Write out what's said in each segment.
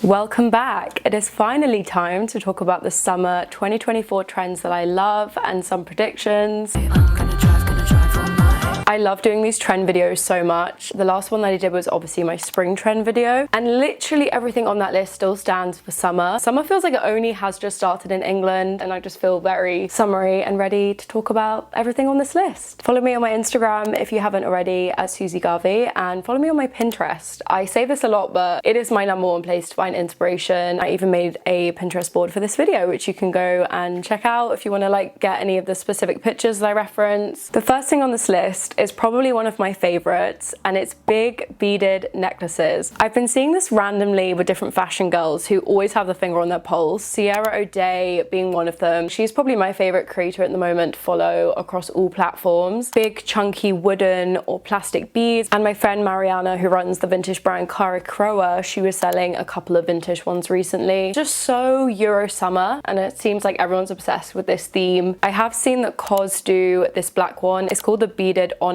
Welcome back. It is finally time to talk about the summer 2024 trends that I love and some predictions. I love doing these trend videos so much. The last one that I did was obviously my spring trend video, and literally everything on that list still stands for summer. Summer feels like it only has just started in England, and I just feel very summery and ready to talk about everything on this list. Follow me on my Instagram if you haven't already at Susiegarvey, and follow me on my Pinterest. I say this a lot, but it is my #1 place to find inspiration. I even made a Pinterest board for this video, which you can go and check out if you want to like get any of the specific pictures that I reference. The first thing on this list is probably one of my favorites, and it's big beaded necklaces. I've been seeing this randomly with different fashion girls who always have the finger on their pulse, Sierra O'Day being one of them. She's probably my favorite creator at the moment to follow across all platforms. Big chunky wooden or plastic beads, and my friend Mariana, who runs the vintage brand Carrie Bradshaw, she was selling a couple of vintage ones recently. Just so Euro summer, and it seems like everyone's obsessed with this theme. I have seen that COS do this black one. It's called the Beaded Onyx,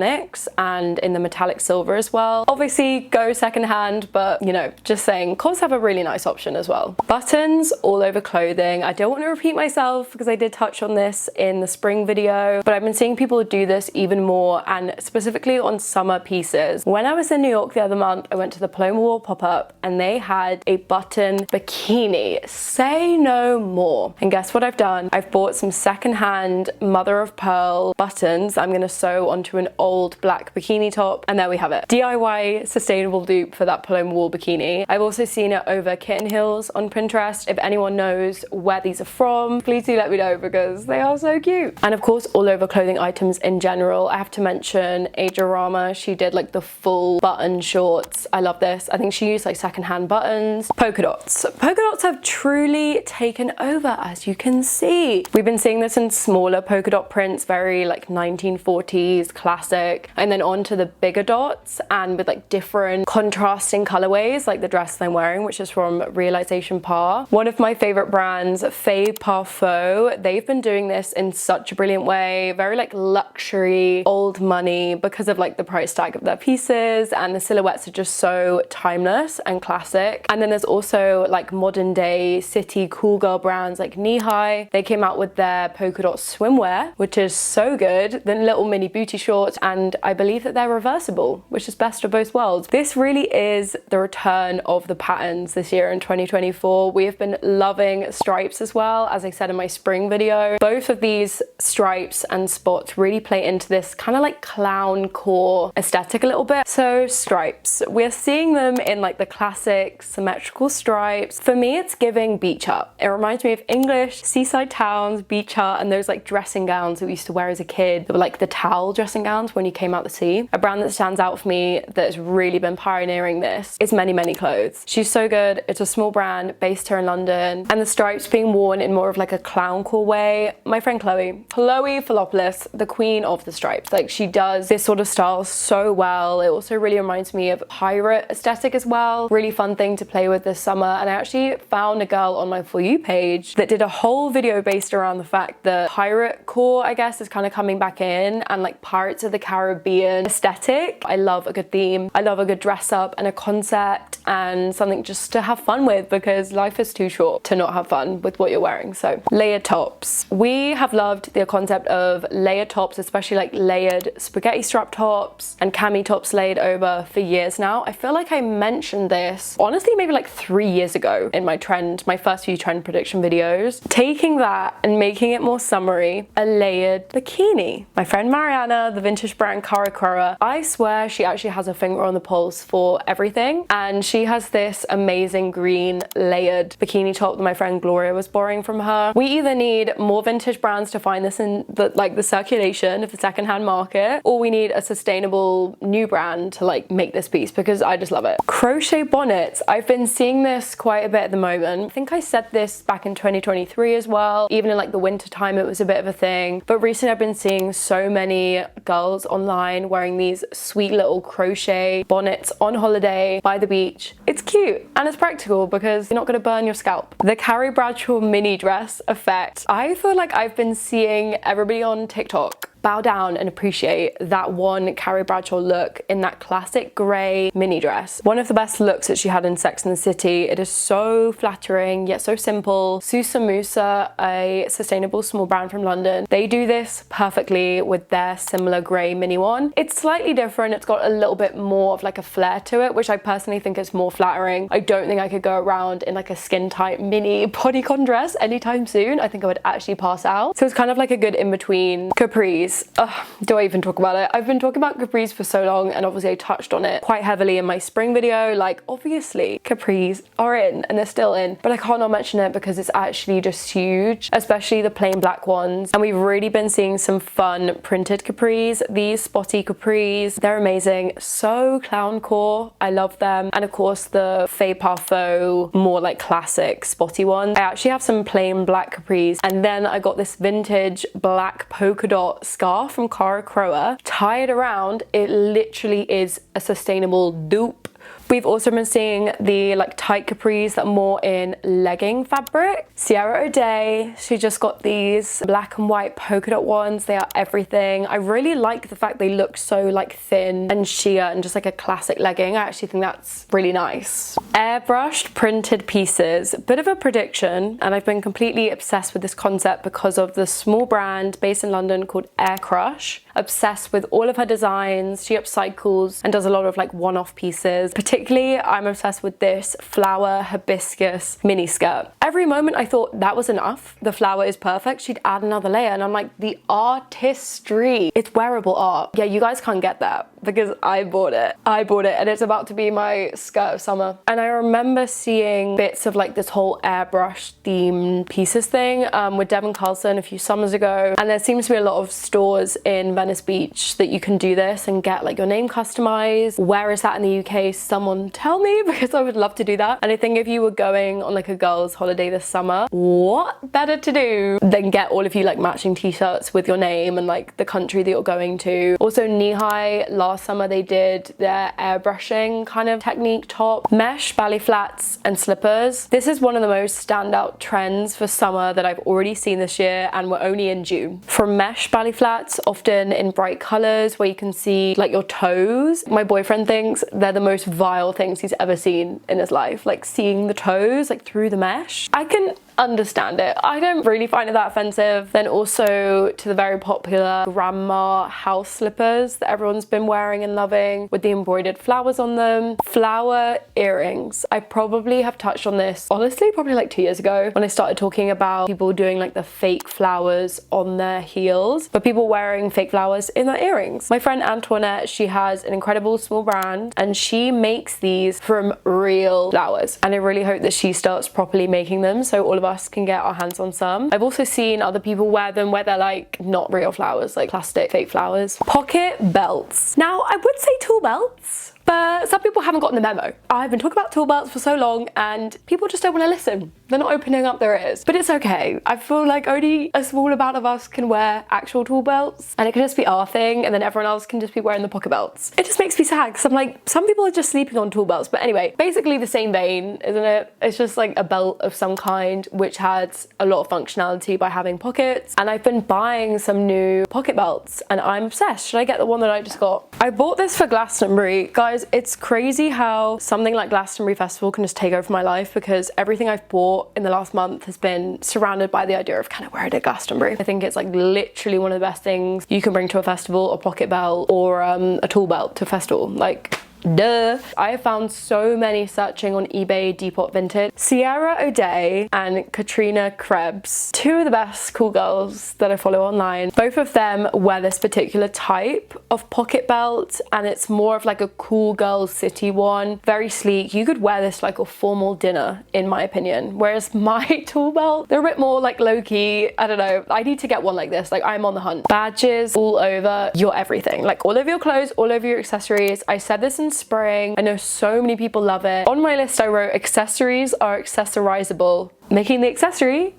and in the metallic silver as well. Obviously go secondhand, but you know, just saying, COS have a really nice option as well. Buttons all over clothing. I don't want to repeat myself because I did touch on this in the spring video, but I've been seeing people do this even more, and specifically on summer pieces. When I was in New York the other month, I went to the Paloma Wall pop-up and they had a button bikini. Say no more. And guess what I've done? I've bought some secondhand mother of pearl buttons I'm gonna sew onto an old black bikini top, and there we have it. DIY sustainable dupe for that Paloma Wall bikini. I've also seen it over kitten heels on Pinterest. If anyone knows where these are from, please do let me know because they are so cute. And of course, all over clothing items in general, I have to mention Adriarama. She did like the full button shorts. I love this. I think she used like secondhand buttons. Polka dots. Polka dots have truly taken over, as you can see. We've been seeing this in smaller polka dot prints, very like 1940s classic, and then on to the bigger dots and with like different contrasting colorways, like the dress that I'm wearing, which is from Realization Par. One of my favorite brands, Fay Parfum, they've been doing this in such a brilliant way, very like luxury, old money, because of like the price tag of their pieces, and the silhouettes are just so timeless and classic. And then there's also like modern day city cool girl brands like Knee High. They came out with their polka dot swimwear, which is so good. The little mini booty shorts, and I believe that they're reversible, which is best of both worlds. This really is the return of the patterns this year in 2024. We have been loving stripes as well, as I said in my spring video. Both of these stripes and spots really play into this kind of like clowncore aesthetic a little bit. So stripes, we're seeing them in like the classic symmetrical stripes. For me, it's giving beach hut. It reminds me of English seaside towns, beach hut, and those like dressing gowns that we used to wear as a kid. They were like the towel dressing gowns when you came out the sea. A brand that stands out for me that has really been pioneering this is Many Many Clothes. She's so good. It's a small brand based here in London, and the stripes being worn in more of like a clowncore way. My friend Chloe Philopoulos, the queen of the stripes. Like, she does this sort of style so well. It also really reminds me of pirate aesthetic as well. Really fun thing to play with this summer. And I actually found a girl on my For You page that did a whole video based around the fact that piratecore, I guess, is kind of coming back in, and like Pirates of the Caribbean aesthetic. I love a good theme. I love a good dress up and a concept and something just to have fun with, because life is too short to not have fun with what you're wearing. So layered tops. We have loved the concept of layered tops, especially like layered spaghetti strap tops and cami tops laid over for years now. I feel like I mentioned this honestly maybe like 3 years ago in my first few trend prediction videos. Taking that and making it more summery, a layered bikini. My friend Mariana, the vintage brand Carrie Bradshaw, I swear she actually has a finger on the pulse for everything, and she has this amazing green layered bikini top that my friend Gloria was borrowing from her. We either need more vintage brands to find this in the circulation of the secondhand market, or we need a sustainable new brand to like make this piece, because I just love it. Crochet bonnets. I've been seeing this quite a bit at the moment. I think I said this back in 2023 as well. Even in like the winter time, it was a bit of a thing. But recently I've been seeing so many girls online wearing these sweet little crochet bonnets on holiday by the beach. It's cute and it's practical because you're not gonna burn your scalp. The Carrie Bradshaw mini dress effect. I feel like I've been seeing everybody on TikTok bow down and appreciate that one Carrie Bradshaw look in that classic grey mini dress. One of the best looks that she had in Sex and the City. It is so flattering yet so simple. Susielola, a sustainable small brand from London, they do this perfectly with their similar grey mini one. It's slightly different. It's got a little bit more of like a flare to it, which I personally think is more flattering. I don't think I could go around in like a skin tight mini bodycon dress anytime soon. I think I would actually pass out. So it's kind of like a good in-between. Capris. Ugh, do I even talk about it? I've been talking about capris for so long, and obviously I touched on it quite heavily in my spring video. Like, obviously capris are in and they're still in, but I can't not mention it because it's actually just huge, especially the plain black ones. And we've really been seeing some fun printed capris. These spotty capris, they're amazing. So clowncore, I love them. And of course the Faux Parfum, more like classic spotty ones. I actually have some plain black capris, and then I got this vintage black polka dot scarf from Colourful. Tie it around, it literally is a sustainable dupe. We've also been seeing the like tight capris that are more in legging fabric. Sierra O'Day, she just got these black and white polka dot ones. They are everything. I really like the fact they look so like thin and sheer and just like a classic legging. I actually think that's really nice. Airbrushed printed pieces, bit of a prediction, and I've been completely obsessed with this concept because of the small brand based in London called Airbrushed. Obsessed with all of her designs. She upcycles and does a lot of like one-off pieces. Particularly, I'm obsessed with this flower hibiscus mini skirt. Every moment I thought that was enough. The flower is perfect. She'd add another layer, and I'm like, the artistry. It's wearable art. Yeah, you guys can't get that because I bought it. I bought it, and it's about to be my skirt of summer. And I remember seeing bits of like this whole airbrush themed pieces thing with Devon Carlson a few summers ago. And there seems to be a lot of stores in Venice Beach that you can do this and get like your name customized. Where is that in the UK? Someone tell me, because I would love to do that. And I think if you were going on like a girls holiday this summer, what better to do than get all of you like matching t-shirts with your name and like the country that you're going to. Also Knee High, last summer they did their airbrushing kind of technique top, mesh ballet flats and slippers. This is one of the most standout trends for summer that I've already seen this year, and we're only in June. From mesh ballet flats, often in bright colors where you can see like your toes. My boyfriend thinks they're the most vile things he's ever seen in his life, like seeing the toes like through the mesh. I can understand it. I don't really find it that offensive. Then also to the very popular grandma house slippers that everyone's been wearing and loving with the embroidered flowers on them. Flower earrings. I probably have touched on this, honestly, probably like 2 years ago when I started talking about people doing like the fake flowers on their heels, but people wearing fake flowers in their earrings. My friend Antoinette, she has an incredible small brand and she makes these from real flowers. And I really hope that she starts properly making them so all of us can get our hands on some. I've also seen other people wear them where they're like not real flowers, like plastic fake flowers. Pocket belts. Now I would say tool belts, but some people haven't gotten the memo. I've been talking about tool belts for so long and people just don't want to listen. They're not opening up their ears. But it's okay. I feel like only a small amount of us can wear actual tool belts, and it can just be our thing, and then everyone else can just be wearing the pocket belts. It just makes me sad because I'm like, some people are just sleeping on tool belts. But anyway, basically the same vein, isn't it? It's just like a belt of some kind which has a lot of functionality by having pockets. And I've been buying some new pocket belts and I'm obsessed. Should I get the one that I just got? I bought this for Glastonbury. Guys, it's crazy how something like Glastonbury Festival can just take over my life, because everything I've bought in the last month has been surrounded by the idea of, can I wear it at Glastonbury? I think it's like literally one of the best things you can bring to a festival, a pocket belt or a tool belt to a festival. Like, duh. I have found so many searching on eBay Depot Vintage. Sierra O'Day and Katrina Krebs, two of the best cool girls that I follow online. Both of them wear this particular type of pocket belt, and it's more of like a cool girl city one. Very sleek. You could wear this like a formal dinner, in my opinion. Whereas my tool belt, they're a bit more like low-key. I don't know. I need to get one like this. Like, I'm on the hunt. Badges all over your everything. Like all over your clothes, all over your accessories. I said this in spring. I know so many people love it. On my list I wrote, accessories are accessorizable, making the accessory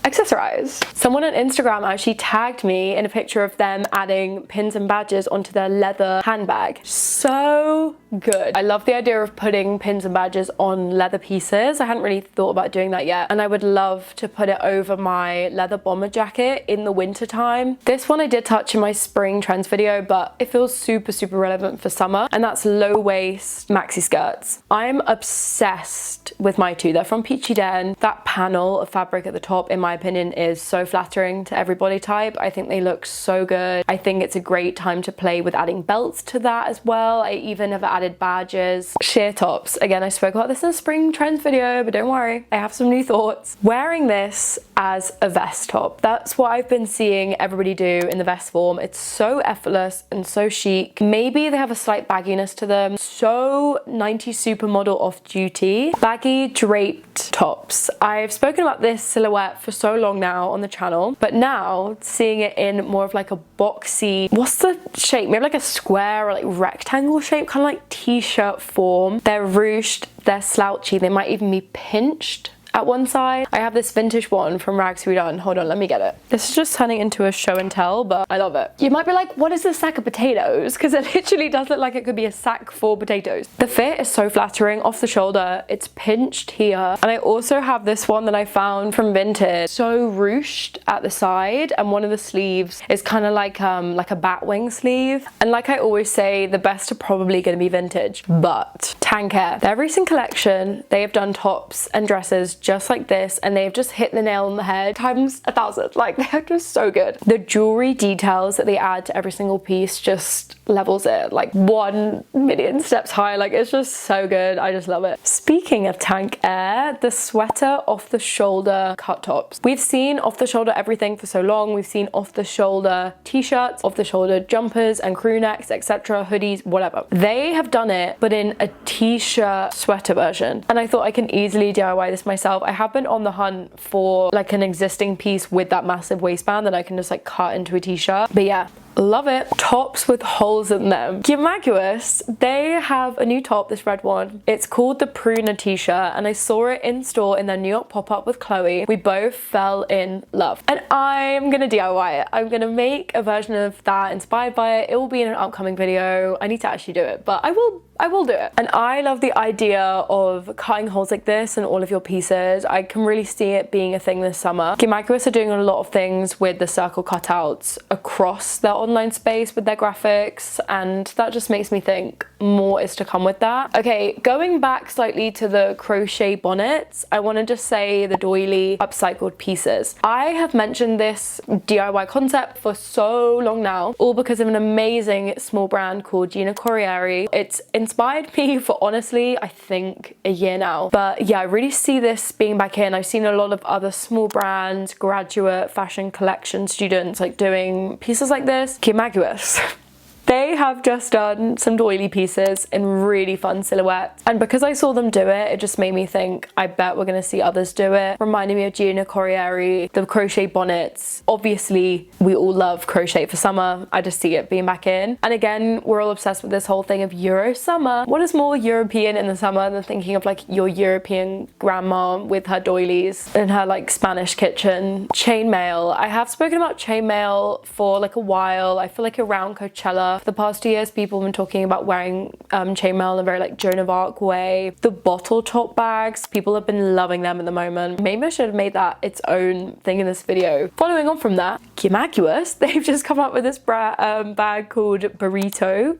accessorize. Someone on Instagram actually tagged me in a picture of them adding pins and badges onto their leather handbag. So good. I love the idea of putting pins and badges on leather pieces. I hadn't really thought about doing that yet, and I would love to put it over my leather bomber jacket in the winter time. This one I did touch in my spring trends video, but it feels super relevant for summer, and that's low waist maxi skirts. I'm obsessed with my two. They're from Peachy Den. That panel of fabric at the top, in my opinion, is so flattering to every body type. I think they look so good. I think it's a great time to play with adding belts to that as well. I even have added badges. Sheer tops. Again, I spoke about this in a spring trends video, but don't worry, I have some new thoughts. Wearing this as a vest top. That's what I've been seeing everybody do in the vest form. It's so effortless and so chic. Maybe they have a slight bagginess to them. So 90s supermodel off duty. Baggy draped tops. I've spoken about this silhouette for so long now on the channel, but now seeing it in more of like a boxy, what's the shape? Maybe like a square or like rectangle shape, kind of like t-shirt form. They're ruched, they're slouchy, they might even be pinched at one side. I have this vintage one from Rags Redone. Hold on, let me get it. This is just turning into a show and tell, but I love it. You might be like, what is this sack of potatoes? Because it literally does look like it could be a sack for potatoes. The fit is so flattering off the shoulder. It's pinched here. And I also have this one that I found from Vintage. So ruched at the side, and one of the sleeves is kind of like a bat wing sleeve. And like I always say, the best are probably going to be vintage, but Tankair, their recent collection, they have done tops and dresses just like this, and they've just hit the nail on the head times 1,000. Like, they're just so good. The jewelry details that they add to every single piece just levels it like 1,000,000 steps higher. Like, it's just so good. I just love it. Speaking of Tankair, the sweater off the shoulder cut tops. We've seen off the shoulder everything for so long. We've seen off the shoulder t-shirts, off the shoulder jumpers and crew necks, etc., hoodies, whatever. They have done it, but in a t-shirt sweater version, and I thought I can easily DIY this myself. I have been on the hunt for like an existing piece with that massive waistband that I can just like cut into a t-shirt, but yeah, love it. Tops with holes in them. Gimaguas, they have a new top, this red one. It's called the Pruner t-shirt, and I saw it in store in their New York pop-up with Chloe. We both fell in love, and I'm gonna DIY it. I'm gonna make a version of that inspired by it. It will be in an upcoming video. I need to actually do it, but I will do it. And I love the idea of cutting holes like this in all of your pieces. I can really see it being a thing this summer. Gimaguas are doing a lot of things with the circle cutouts across their online space with their graphics, and that just makes me think more is to come with that. Okay, going back slightly to the crochet bonnets, I want to just say the Doiły upcycled pieces. I have mentioned this DIY concept for so long now, all because of an amazing small brand called Gimaguas. It's inspired me for, honestly, I think a year now. But yeah, I really see this being back in. I've seen a lot of other small brands, graduate fashion collection students like doing pieces like this. Gimaguas. They have just done some doily pieces in really fun silhouettes, and because I saw them do it, it just made me think, I bet we're gonna see others do it. Reminding me of Gimaguas, the crochet bonnets. Obviously, we all love crochet for summer. I just see it being back in. And again, we're all obsessed with this whole thing of Euro summer. What is more European in the summer than thinking of like your European grandma with her doilies in her like Spanish kitchen? Chainmail. I have spoken about chainmail for like a while. I feel like around Coachella, for the past 2 years, people have been talking about wearing chainmail in a very like Joan of Arc way. The bottle top bags, people have been loving them at the moment. Maybe I should have made that its own thing in this video. Following on from that, Gimaguas, they've just come up with this bag called Burrito.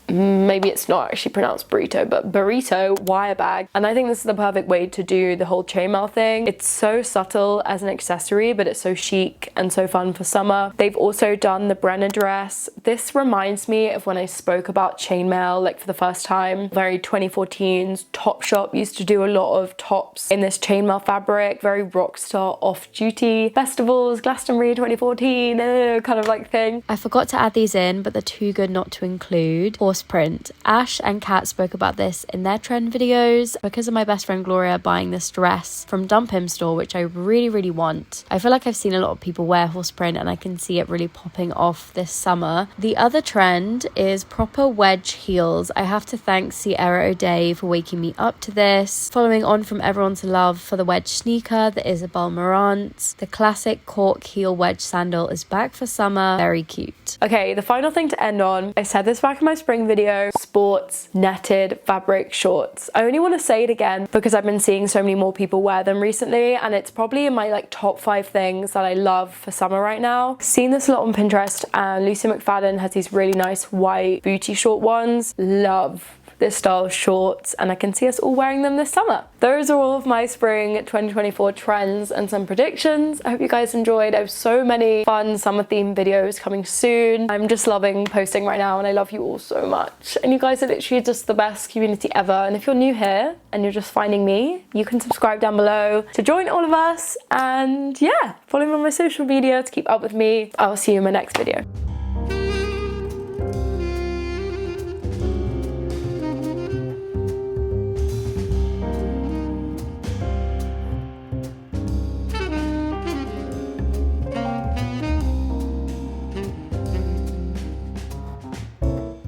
Maybe it's not actually pronounced burrito, but burrito wire bag. And I think this is the perfect way to do the whole chainmail thing. It's so subtle as an accessory, but it's so chic and so fun for summer. They've also done the Brenner dress. This reminds me of when I spoke about chainmail like for the first time. Very 2014s. Topshop used to do a lot of tops in this chainmail fabric, very rockstar off-duty festivals, Glastonbury 2014 kind of like thing. I forgot to add these in, but they're too good not to include horse print. Ash and Kat spoke about this in their trend videos because of my best friend Gloria buying this dress from Dumpim store, which I really want. I feel like I've seen a lot of people wear horse print and I can see it really popping off this summer. The other trend is proper wedge heels. I have to thank Sierra O'Day for waking me up to this. Following on from everyone's love for the wedge sneaker, the Isabel Marant, the classic cork heel wedge sandal is back for summer. Very cute. Okay, the final thing to end on, I said this back in my spring video, sports netted fabric shorts. I only want to say it again because I've been seeing so many more people wear them recently, and it's probably in my like top 5 things that I love for summer right now. Seen this a lot on Pinterest, and Lucy McFadden has these really nice white booty short ones. Love this style of shorts, and I can see us all wearing them this summer. Those are all of my spring 2024 trends and some predictions. I hope you guys enjoyed. I have so many fun summer themed videos coming soon. I'm just loving posting right now, and I love you all so much. And you guys are literally just the best community ever. And if you're new here and you're just finding me, you can subscribe down below to join all of us. And yeah, follow me on my social media to keep up with me. I'll see you in my next video.